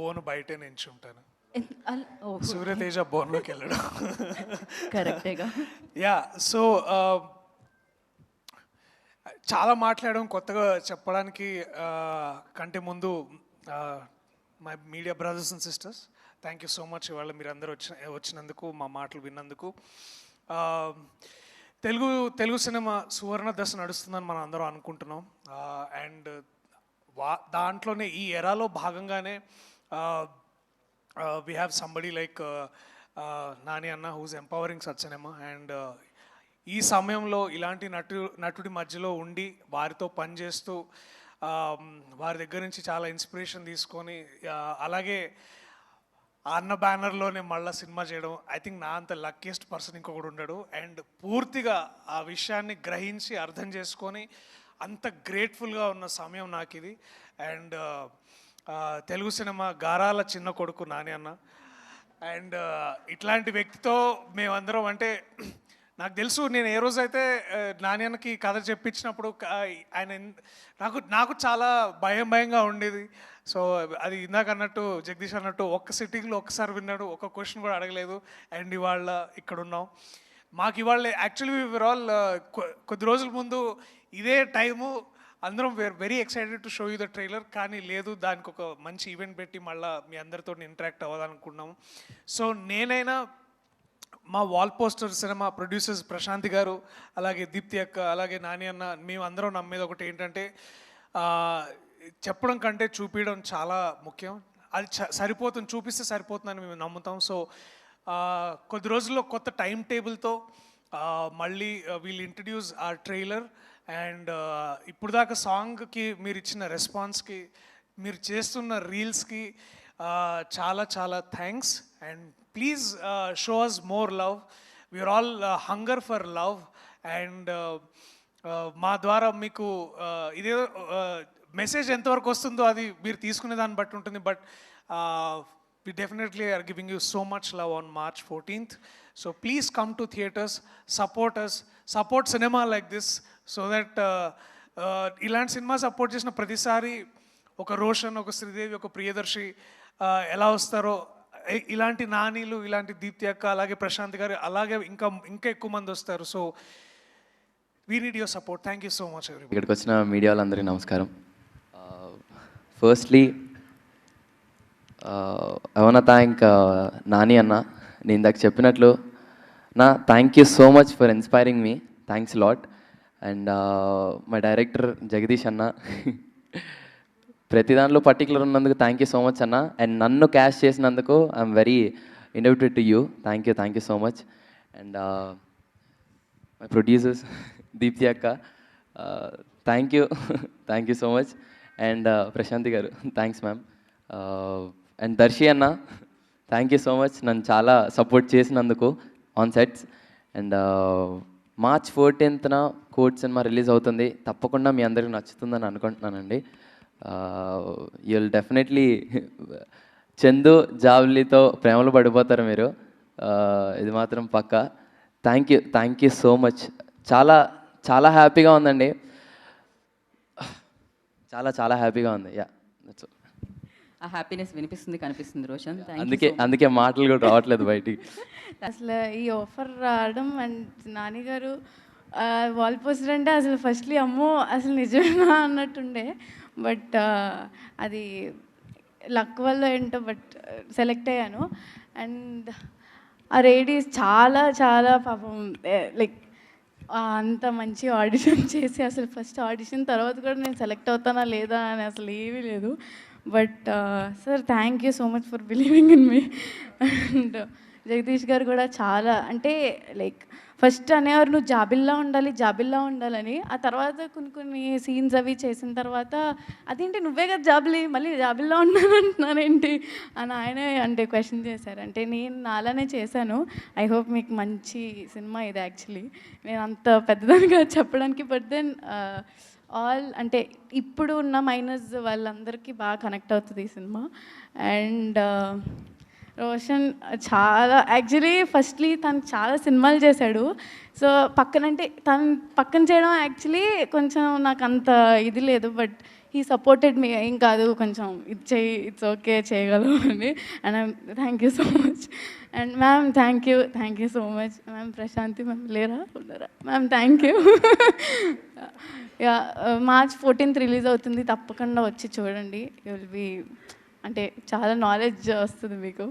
Bone బయటే నించుంటాను. ఓహ్! సూర్యతేజ బోన్లోకి వెళ్ళడం. కరెక్టేగా. Yeah so చాలా మాట్లాడడం కొత్తగా చెప్పడానికి కంటే ముందు my media brothers and sisters, thank you so much ఇవాళ మీరు అందరూ వచ్చినందుకు, మా మాటలు విన్నందుకు. తెలుగు సినిమా సువర్ణ దశ నడుస్తుందని మనం అందరం అనుకుంటున్నాం. అండ్ దాంట్లోనే ఈ ఎరాలో భాగంగానే we have somebody like Nani అన్న whose empowering such cinema. And ఈ సమయంలో ఇలాంటి నటుడి మధ్యలో ఉండి వారితో పనిచేస్తూ వారి దగ్గర నుంచి చాలా ఇన్స్పిరేషన్ తీసుకొని అలాగే అన్న బ్యానర్లోనే మళ్ళీ సినిమా చేయడం, ఐ థింక్ నా అంత లక్కీయెస్ట్ పర్సన్ ఇంకొకటి ఉండడు. అండ్ పూర్తిగా ఆ విషయాన్ని గ్రహించి అర్థం చేసుకొని అంత గ్రేట్ఫుల్గా ఉన్న సమయం నాకు ఇది. అండ్ తెలుగు సినిమా గారాల చిన్న కొడుకు నాని అన్న. అండ్ ఇట్లాంటి వ్యక్తితో మేమందరం, అంటే నాకు తెలుసు నేను ఏ రోజైతే నాని అన్నకి కథ చెప్పించినప్పుడు ఆయన నాకు చాలా భయంగా ఉండేది. సో అది ఇందాక అన్నట్టు జగదీష్ అన్నట్టు ఒక్క సిట్టింగ్లో ఒక్కసారి విన్నాడు, ఒక్క క్వశ్చన్ కూడా అడగలేదు. అండ్ ఇవాళ ఇక్కడ ఉన్నాం. మాకు ఇవాళ యాక్చువల్లీ వీఆర్ ఆల్ కొద్ది రోజుల ముందు ఇదే టైము అందరం very excited to show you the trailer, కానీ లేదు, దానికి ఒక మంచి ఈవెంట్ పెట్టి మళ్ళీ మీ అందరితో ఇంటరాక్ట్ అవ్వాలనుకున్నాము. సో నేనైనా మా wall poster cinema producers Prashanthi garu, అలాగే దీప్తి అక్క, అలాగే నాని అన్న, మేమందరం నమ్మేది ఒకటి ఏంటంటే చెప్పడం కంటే చూపించడం చాలా ముఖ్యం. అది సరిపోతుంది, చూపిస్తే సరిపోతుందని మేము నమ్ముతాం. సో కొద్ది రోజుల్లో కొత్త టైం టేబుల్తో మళ్ళీ వీల్ ఇంట్రడ్యూస్ ఆ ట్రైలర్. అండ్ ఇప్పుడు దాకా సాంగ్కి మీరు ఇచ్చిన రెస్పాన్స్కి, మీరు చేస్తున్న రీల్స్కి చాలా చాలా thanks. And please show us more love. We are all hunger for love. And మా ద్వారా మీకు ఇదే మెసేజ్ ఎంతవరకు వస్తుందో అది మీరు తీసుకునే దాన్ని బట్టి ఉంటుంది. But we definitely are giving you so much love on March 14th. So please come to theaters, support us, support cinema like this, so that ilanti cinema support chesina pratisari oka Roshan, oka Sridevi, oka Priyadarshi ela vastaro, ilanti naanilu, ilanti Deepthi akka, alage Prashanth garu, alage inka ekku mandi vastaru. So we need your support. Thank you so much everybody. ఇక్కడికి వచ్చిన media వాళ్ళందరికీ నమస్కారం. Firstly I want thank Nani అన్న. నేను ఇందాక చెప్పినట్లు నా thank you so much for inspiring me. Thanks lot. And my director Jagadeesh అన్న, ప్రతి దాంట్లో పర్టికులర్ ఉన్నందుకు థ్యాంక్ యూ సో మచ్ అన్న. అండ్ నన్ను క్యాష్ చేసినందుకు I'm very indebted to you. Thank you so much. And my producers Deepthi అక్క, thank you so much. And Prashanthi గారు, thanks ma'am. And Darsi అన్న, థ్యాంక్ యూ సో మచ్, నన్ను చాలా support చేసినందుకు on sets. And March 14th Court cinema release అవుతుంది. తప్పకుండా మీ అందరికీ నచ్చుతుందని అనుకుంటున్నానండి. యూ విల్ డెఫినెట్లీ చందు జావ్లీతో ప్రేమలో పడిపోతారు మీరు, ఇది మాత్రం పక్కా. Thank you so much. చాలా చాలా హ్యాపీగా ఉందండి, చాలా హ్యాపీగా ఉంది. యా, ఆ హ్యాపీనెస్ వినిపిస్తుంది, కనిపిస్తుంది రోషన్. అందుకే మాటలు కూడా రావట్లేదు బయటికి. అసలు ఈ ఆఫర్ రావడం అండ్ నాని గారు వాల్ పోస్టర్ అంటే అసలు ఫస్ట్లీ అమ్మో అసలు నిజమేనా అన్నట్టుండే. బట్ అది లక్ వల్ల ఏంటో బట్ సెలెక్ట్ అయ్యాను. అండ్ ఆ లేడీస్ చాలా పాపం లైక్ అంత మంచి ఆడిషన్ చేసి, అసలు ఫస్ట్ ఆడిషన్ తర్వాత కూడా నేను సెలెక్ట్ అవుతానా లేదా అని అసలు ఏమీ లేదు. But sir thank you so much for believing in me. And Jagadish గారు కూడా చాలా, అంటే లైక్ ఫస్ట్ అనేవారు నువ్వు జాబిల్లా ఉండాలని. ఆ తర్వాత కొన్ని సీన్స్ అవి చేసిన తర్వాత అదేంటి నువ్వే కదా జాబిలి, మళ్ళీ జాబిల్లా ఉండాలంటున్నానేంటి అని ఆయనే అంటే క్వశ్చన్ చేశారు. అంటే నేను నాలానే చేశాను. ఐ హోప్ మీకు మంచి సినిమా ఇది. యాక్చువల్లీ నేను అంత పెద్దదానిగా చెప్పడానికి, బట్ దెన్ ఆల్ అంటే ఇప్పుడు ఉన్న మైనస్ వాళ్ళందరికీ బాగా కనెక్ట్ అవుతుంది ఈ సినిమా. అండ్ రోషన్ చాలా యాక్చువల్లీ ఫస్ట్లీ తను చాలా సినిమాలు చేశాడు. సో పక్కన చేయడం యాక్చువల్లీ కొంచెం నాకు అంత ఇది లేదు. బట్ హీ సపోర్టెడ్ మీ, ఏం కాదు కొంచెం ఇది చేయి, ఇట్స్ ఓకే చేయగలవు అని. And thank you so much. And ma'am thank you so much. Ma'am Prashanthi ma'am లేరా, ఉన్నారా ma'am? Thank you. Yeah, March 14th release అవుతుంది, తప్పకుండా వచ్చి చూడండి. యూ విల్ బీ, అంటే చాలా నాలెడ్జ్ వస్తుంది మీకు.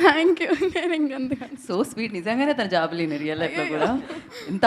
Thank you. నేను ఇంకంతగా సో స్వీట్, నిజంగానే తన జాబ్ లేని రియల్ లైఫ్లో కూడా ఇంత